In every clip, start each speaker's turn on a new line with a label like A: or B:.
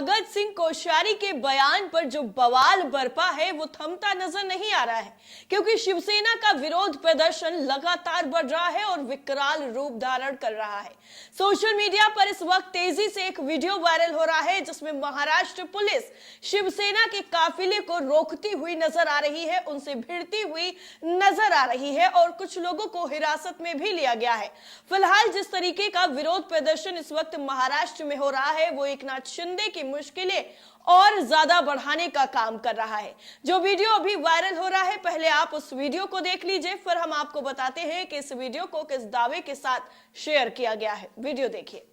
A: भगत सिंह कोश्यारी के बयान पर जो बवाल बरपा है वो थमता नजर नहीं आ रहा है, क्योंकि शिवसेना का विरोध प्रदर्शन लगातार बढ़ रहा है और विकराल रूप धारण कर रहा है। सोशल मीडिया पर इस वक्त तेजी से एक वीडियो वायरल हो रहा है जिसमें महाराष्ट्र पुलिस शिवसेना के काफिले को रोकती हुई नजर आ रही है, उनसे भिड़ती हुई नजर आ रही है और कुछ लोगों को हिरासत में भी लिया गया है। फिलहाल जिस तरीके का विरोध प्रदर्शन इस वक्त महाराष्ट्र में हो रहा है वो एकनाथ शिंदे की मुश्किलें और ज्यादा बढ़ाने का काम कर रहा है। जो वीडियो अभी वायरल हो रहा है, पहले आप उस वीडियो को देख लीजिए, फिर हम आपको बताते हैं कि इस वीडियो को किस दावे के साथ शेयर किया गया है। वीडियो देखिए।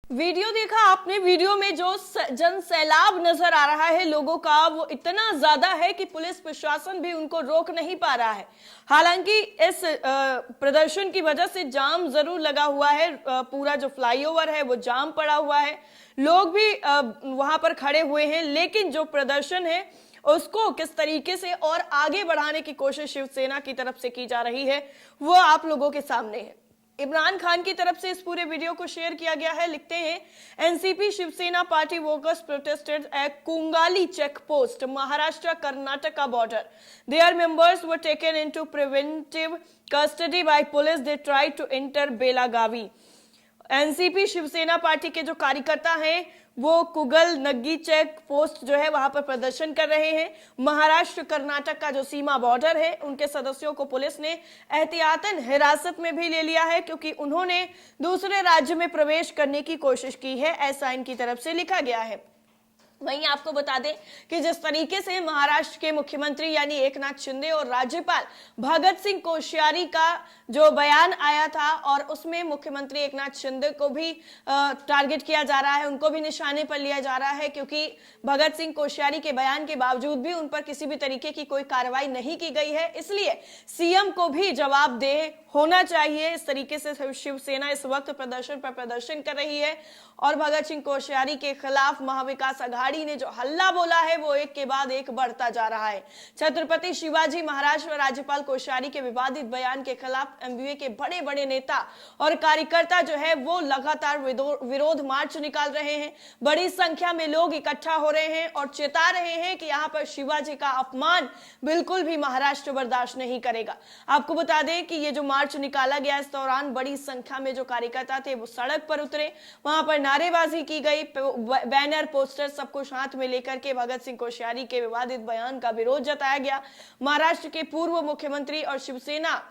A: वीडियो देखा आपने। वीडियो में जो जन सैलाब नजर आ रहा है लोगों का, वो इतना ज्यादा है कि पुलिस प्रशासन भी उनको रोक नहीं पा रहा है। हालांकि इस प्रदर्शन की वजह से जाम जरूर लगा हुआ है, पूरा जो फ्लाईओवर है वो जाम पड़ा हुआ है, लोग भी वहां पर खड़े हुए हैं, लेकिन जो प्रदर्शन है उसको किस तरीके से और आगे बढ़ाने की कोशिश शिवसेना की तरफ से की जा रही है वो आप लोगों के सामने है। इमरान खान की तरफ से इस पूरे वीडियो को शेयर किया गया है। लिखते हैं, NCP Shiv Sena party workers protested eight कुंगाली check post Maharashtra Karnataka border. There members were taken into preventive custody bye police. They try to enter Belagavi. NCP Shiv Sena party के जो कार्यकर्ता हैं वो कुगल नग्गी चेक पोस्ट जो है वहां पर प्रदर्शन कर रहे हैं। महाराष्ट्र कर्नाटक का जो सीमा बॉर्डर है उनके सदस्यों को पुलिस ने एहतियातन हिरासत में भी ले लिया है, क्योंकि उन्होंने दूसरे राज्य में प्रवेश करने की कोशिश की है, ऐसा इनकी तरफ से लिखा गया है। वहीं आपको बता दें कि जिस तरीके से महाराष्ट्र के मुख्यमंत्री यानी एकनाथ शिंदे और राज्यपाल भगत सिंह कोश्यारी का जो बयान आया था और उसमें मुख्यमंत्री एकनाथ शिंदे को भी टारगेट किया जा रहा है, उनको भी निशाने पर लिया जा रहा है, क्योंकि भगत सिंह कोश्यारी के बयान के बावजूद भी उन पर किसी भी तरीके की कोई कार्रवाई नहीं की गई है। इसलिए सीएम को भी जवाबदेह होना चाहिए। इस तरीके से शिवसेना इस वक्त प्रदर्शन पर प्रदर्शन कर रही है और भगत सिंह कोश्यारी के खिलाफ महाविकास आघाड़ी ने जो हल्ला बोला है वो एक के बाद एक बढ़ता जा रहा है। छत्रपति शिवाजी महाराज और राज्यपाल कोश्यारी के विवादित बयान के खिलाफ एमवीए के बड़े बड़े नेता और कार्यकर्ता जो है वो लगातार विरोध मार्च निकाल रहे हैं। बड़ी संख्या में लोग इकट्ठा हो रहे हैं और चेता रहे हैं कि यहाँ पर शिवाजी का अपमान बिल्कुल भी महाराष्ट्र बर्दाश्त नहीं करेगा। आपको बता दें कि ये जो मार्च निकाला गया, इस दौरान बड़ी संख्या में जो कार्यकर्ता थे वो सड़क पर उतरे, वहां पर नारेबाजी की गई, बैनर पोस्टर सब कुछ हाथ में लेकर के भगत सिंह कोश्यारी के विवादित बयान का विरोध जताया गया। महाराष्ट्र के पूर्व मुख्यमंत्री और शिवसेना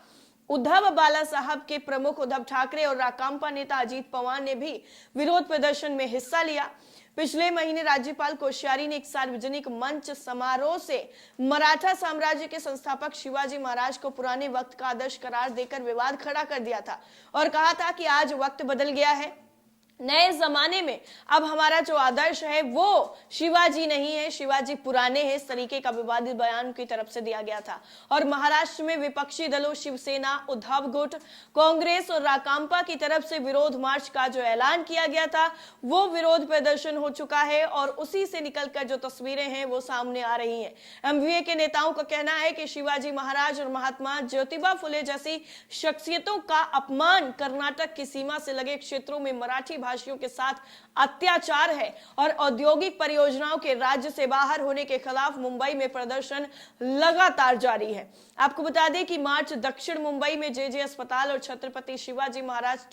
A: उद्धव बाला साहब के प्रमुख उद्धव ठाकरे और राकांपा नेता अजीत पवार ने भी विरोध प्रदर्शन में हिस्सा लिया। पिछले महीने राज्यपाल कोश्यारी ने एक सार्वजनिक मंच समारोह से मराठा साम्राज्य के संस्थापक शिवाजी महाराज को पुराने वक्त का आदर्श करार देकर विवाद खड़ा कर दिया था और कहा था कि आज वक्त बदल गया है, नए जमाने में अब हमारा जो आदर्श है वो शिवाजी नहीं है, शिवाजी पुराने हैं। इस तरीके का विवादित बयान की तरफ से दिया गया था और महाराष्ट्र में विपक्षी दलों शिवसेना, उद्धव गुट, कांग्रेस और राकांपा की तरफ से विरोध मार्च का जो ऐलान किया गया था वो विरोध प्रदर्शन हो चुका है और उसी से निकलकर जो तस्वीरें हैं वो सामने आ रही हैं। एमवीए के नेताओं का कहना है कि शिवाजी महाराज और महात्मा ज्योतिबा फुले जैसी शख्सियतों का अपमान कर्नाटक की सीमा से लगे क्षेत्रों में मराठी भाषियों के साथ अत्याचार है और औद्योगिक परियोजनाओं के राज्य से बाहर होने के खिलाफ मुंबई में प्रदर्शन लगातार जारी है। आपको बता दें कि मार्च दक्षिण मुंबई में जेजे अस्पताल और छत्रपति शिवाजी महाराज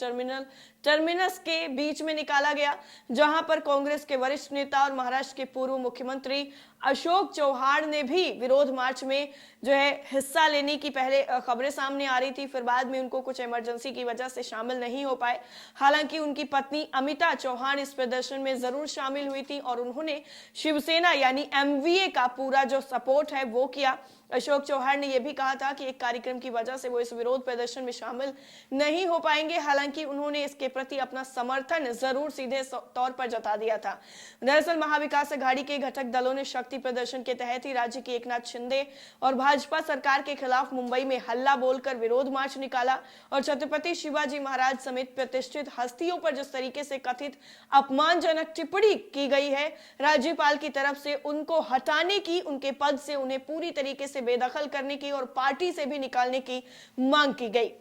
A: टर्मिनस के बीच में निकाला गया, जहां पर कांग्रेस के वरिष्ठ नेता और महाराष्ट्र के पूर्व मुख्यमंत्री अशोक चौहान ने भी विरोध मार्च में जो है हिस्सा लेने की पहले खबरें सामने आ रही थी, फिर बाद में उनको कुछ इमरजेंसी की वजह से शामिल नहीं हो पाए। हालांकि उनकी पत्नी अमिता चौहान इस प्रदर्शन में जरूर शामिल हुई थी और उन्होंने शिवसेना यानी एमवीए का पूरा जो सपोर्ट है वो किया। अशोक चौहान ने यह भी कहा था कि एक कार्यक्रम की वजह से वो इस विरोध प्रदर्शन में शामिल नहीं हो पाएंगे, हालांकि उन्होंने इसके प्रति अपना समर्थन जरूर सीधे तौर पर जता दिया था। दरअसल महाविकास आघाड़ी के घटक दलों ने शक्ति प्रदर्शन के तहत ही राज्य के एकनाथ शिंदे और भाजपा सरकार के खिलाफ मुंबई में हल्ला बोलकर विरोध मार्च निकाला और छत्रपति शिवाजी महाराज समेत प्रतिष्ठित हस्तियों पर जिस तरीके से कथित अपमानजनक टिप्पणी की गई है राज्यपाल की तरफ से, उनको हटाने की, उनके पद से उन्हें पूरी तरीके से बेदखल करने की और पार्टी से भी निकालने की मांग की गई।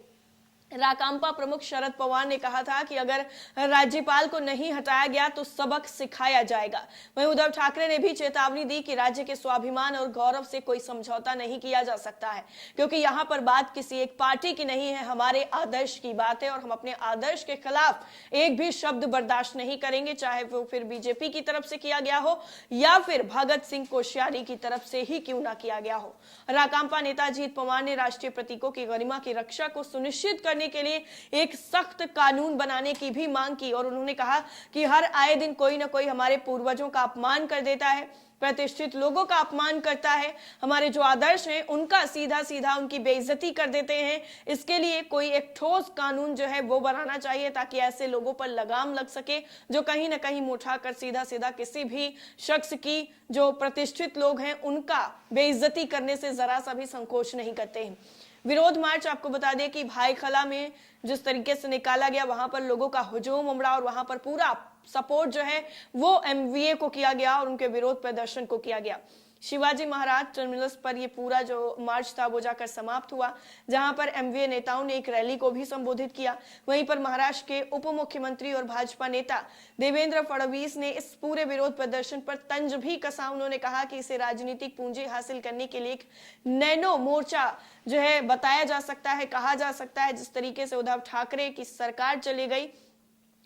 A: राकांपा प्रमुख शरद पवार ने कहा था कि अगर राज्यपाल को नहीं हटाया गया तो सबक सिखाया जाएगा। वहीं उद्धव ठाकरे ने भी चेतावनी दी कि राज्य के स्वाभिमान और गौरव से कोई समझौता नहीं किया जा सकता है, क्योंकि यहां पर बात किसी एक पार्टी की नहीं है, हमारे आदर्श की बात है और हम अपने आदर्श के खिलाफ एक भी शब्द बर्दाश्त नहीं करेंगे, चाहे वो फिर बीजेपी की तरफ से किया गया हो या फिर भगत सिंह कोश्यारी की तरफ से ही क्यों ना किया गया हो। राकांपा नेता अजीत पवार ने राष्ट्रीय प्रतीकों की गरिमा की रक्षा को सुनिश्चित करने के लिए एक सख्त कानून बनाने की भी मांग की और उन्होंने कहा कि हर आए दिन कोई ना कोई हमारे पूर्वजों का अपमान कर देता है, प्रतिष्ठित लोगों का अपमान करता है, हमारे जो आदर्श हैं उनका सीधा सीधा उनकी बेइज्जती कर देते हैं। इसके लिए कोई एक ठोस कानून जो है वो बनाना चाहिए ताकि ऐसे लोगों पर लगाम लग सके जो कहीं ना कहीं उठाकर सीधा सीधा किसी भी शख्स की, जो प्रतिष्ठित लोग हैं, उनका बेइज्जती करने से जरा सा भी संकोच नहीं करते हैं। विरोध मार्च आपको बता दें कि भाईखला में जिस तरीके से निकाला गया, वहां पर लोगों का हुजूम उमड़ा और वहां पर पूरा सपोर्ट जो है वो एमवीए को किया गया और उनके विरोध प्रदर्शन को किया गया। शिवाजी महाराज टर्मिनस पर ये पूरा जो मार्च था वो जाकर समाप्त हुआ, जहां पर एमवीए नेताओं ने एक रैली को भी संबोधित किया। वहीं पर महाराष्ट्र के उप मुख्यमंत्री और भाजपा नेता देवेंद्र फडणवीस ने इस पूरे विरोध प्रदर्शन पर तंज भी कसा। उन्होंने कहा कि इसे राजनीतिक पूंजी हासिल करने के लिए एक नैनो मोर्चा जो है बताया जा सकता है, कहा जा सकता है। जिस तरीके से उद्धव ठाकरे की सरकार चली गई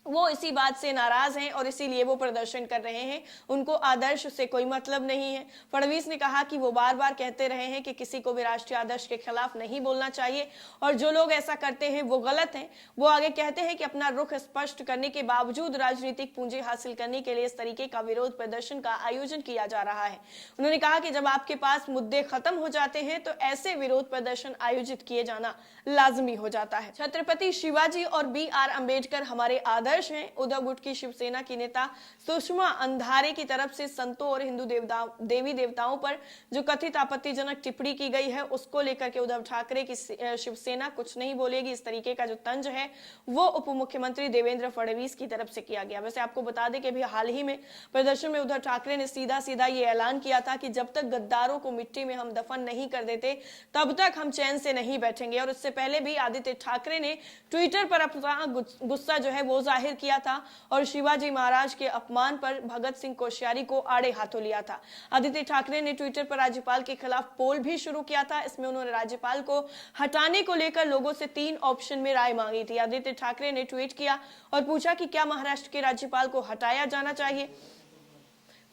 A: वो इसी बात से नाराज हैं और इसीलिए वो प्रदर्शन कर रहे हैं, उनको आदर्श से कोई मतलब नहीं है। फडणवीस ने कहा कि वो बार बार कहते रहे हैं कि किसी को भी राष्ट्रीय आदर्श के खिलाफ नहीं बोलना चाहिए और जो लोग ऐसा करते हैं वो गलत हैं। वो आगे कहते हैं कि अपना रुख स्पष्ट करने के बावजूद राजनीतिक पूंजी हासिल करने के लिए इस तरीके का विरोध प्रदर्शन का आयोजन किया जा रहा है। उन्होंने कहा कि जब आपके पास मुद्दे खत्म हो जाते हैं तो ऐसे विरोध प्रदर्शन आयोजित किए जाना लाजमी हो जाता है। छत्रपति शिवाजी और BR अम्बेडकर हमारे आदर्श हैं। उद्धव गुट की शिवसेना की नेता सुषमा अंधारे की तरफ से संतों और हिंदू देवी देवताओं पर जो कथित आपत्तिजनक टिप्पणी की गई है उसको लेकर के उद्धव ठाकरे की शिवसेना कुछ नहीं बोलेगी। इस तरीके का जो तंज है वो उप मुख्यमंत्री देवेंद्र फडणवीस की तरफ से किया गया। वैसे आपको बता दें कि अभी हाल ही में प्रदर्शन में उद्धव ठाकरे ने सीधा सीधा ये ऐलान किया था कि जब तक गद्दारों को मिट्टी में हम दफन नहीं कर देते तब तक हम चैन से नहीं बैठेंगे। और इससे पहले भी आदित्य ठाकरे ने ट्विटर पर अपना गुस्सा जो है वो जाहिर किया था और शिवाजी महाराज के अपमान पर भगत सिंह कोश्यारी को आड़े हाथों लिया था। आदित्य ठाकरे ने ट्विटर पर राज्यपाल के खिलाफ पोल भी शुरू किया था। इसमें उन्होंने राज्यपाल को हटाने को लेकर लोगों से 3 ऑप्शन में राय मांगी थी। आदित्य ठाकरे ने ट्वीट किया और पूछा कि क्या महाराष्ट्र के राज्यपाल को हटाया जाना चाहिए।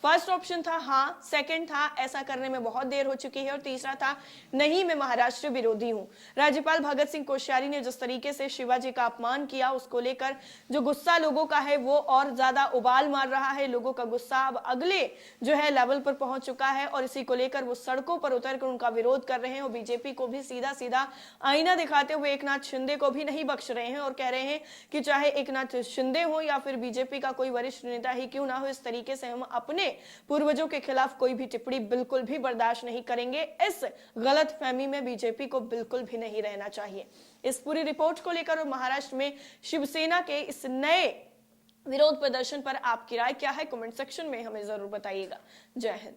A: फर्स्ट ऑप्शन था हाँ, सेकंड था ऐसा करने में बहुत देर हो चुकी है और तीसरा था नहीं, मैं महाराष्ट्र विरोधी हूं। राज्यपाल भगत सिंह कोश्यारी ने जिस तरीके से शिवाजी का अपमान किया उसको लेकर जो गुस्सा लोगों का है वो और ज्यादा उबाल मार रहा है। लोगों का गुस्सा अब अगले जो है लेवल पर पहुंच चुका है और इसी को लेकर वो सड़कों पर उतरकर उनका विरोध कर रहे हैं और बीजेपी को भी सीधा सीधा आईना दिखाते हुए एकनाथ शिंदे को भी नहीं बख्श रहे हैं और कह रहे हैं कि चाहे एकनाथ शिंदे हो या फिर बीजेपी का कोई वरिष्ठ नेता ही क्यों ना हो, इस तरीके से हम अपने पूर्वजों के खिलाफ कोई भी टिप्पणी बिल्कुल भी बर्दाश्त नहीं करेंगे। इस गलत फहमी में बीजेपी को बिल्कुल भी नहीं रहना चाहिए। इस पूरी रिपोर्ट को लेकर और महाराष्ट्र में शिवसेना के इस नए विरोध प्रदर्शन पर आपकी राय क्या है, कमेंट सेक्शन में हमें जरूर बताइएगा। जय हिंद।